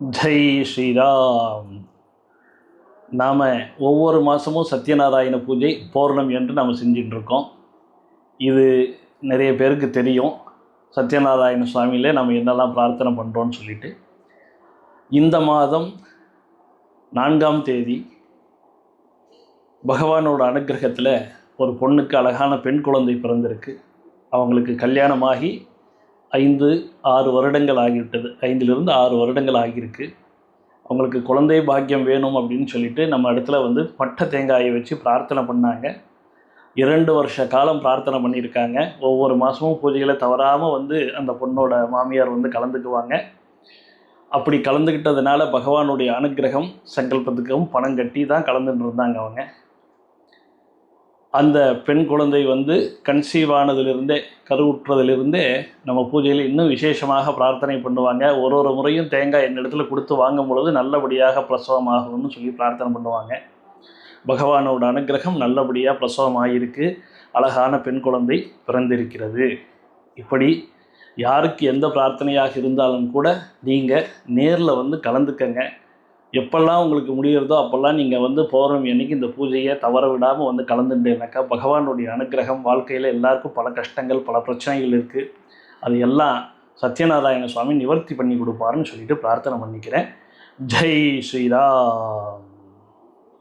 ஜெய் ஸ்ரீராம். நாம் ஒவ்வொரு மாதமும் சத்யநாராயண பூஜை பௌர்ணமி என்று நம்ம செஞ்சிட்ருக்கோம். இது நிறைய பேருக்கு தெரியும். சத்யநாராயண சுவாமியிலே நம்ம என்னெல்லாம் பிரார்த்தனை பண்ணுறோன்னு சொல்லிட்டு. இந்த மாதம் 4ஆம் தேதி பகவானோட அனுக்கிரகத்தில் ஒரு பொண்ணுக்கு அழகான பெண் குழந்தை பிறந்திருக்கு. அவங்களுக்கு கல்யாணமாகி 5-6 வருடங்கள் ஆகிவிட்டது. 5லிருந்து 6 வருடங்கள் ஆகியிருக்கு. அவங்களுக்கு குழந்தை பாக்கியம் வேணும் அப்படின்னு சொல்லிட்டு நம்ம இடத்துல பட்டை தேங்காயை வச்சு பிரார்த்தனை பண்ணாங்க. 2 வருஷ காலம் பிரார்த்தனை பண்ணியிருக்காங்க. ஒவ்வொரு மாதமும் பூஜைகளை தவறாமல் அந்த பொண்ணோட மாமியார் கலந்துக்குவாங்க. அப்படி கலந்துக்கிட்டதுனால பகவானுடைய அனுக்கிரகம் சங்கல்பத்துக்கும் பணம் கட்டி தான் கலந்துட்டு இருந்தாங்க அவங்க. அந்த பெண் குழந்தை கன்சீவ் ஆனதிலிருந்தே, கருவுற்றதிலிருந்தே நம்ம பூஜையில் இன்னும் விசேஷமாக பிரார்த்தனை பண்ணுவாங்க. ஒரு முறையும் தேங்காய் என்னிடத்துல கொடுத்து வாங்கும் பொழுது நல்லபடியாக பிரசவமாகணும்னு சொல்லி பிரார்த்தனை பண்ணுவாங்க. பகவானோட அனுக்கிரகம் நல்லபடியாக பிரசவமாகிருக்கு. அழகான பெண் குழந்தை பிறந்திருக்கிறது. இப்படி யாருக்கு எந்த பிரார்த்தனையாக இருந்தாலும் கூட நீங்கள் நேரில் கலந்துக்கங்க. எப்பெல்லாம் உங்களுக்கு முடிகிறதோ அப்போல்லாம் நீங்கள் பௌர்ணமி அன்னைக்கு இந்த பூஜையை தவற விடாமல் கலந்துட்டேனாக்கா பகவானுடைய அனுக்கிரகம். வாழ்க்கையில் எல்லாருக்கும் பல கஷ்டங்கள், பல பிரச்சனைகள் இருக்குது. அது எல்லாம் சத்யநாராயண சுவாமி நிவர்த்தி பண்ணி கொடுப்பாருன்னு சொல்லிட்டு பிரார்த்தனை பண்ணிக்கிறேன். ஜெய் ஸ்ரீராம்.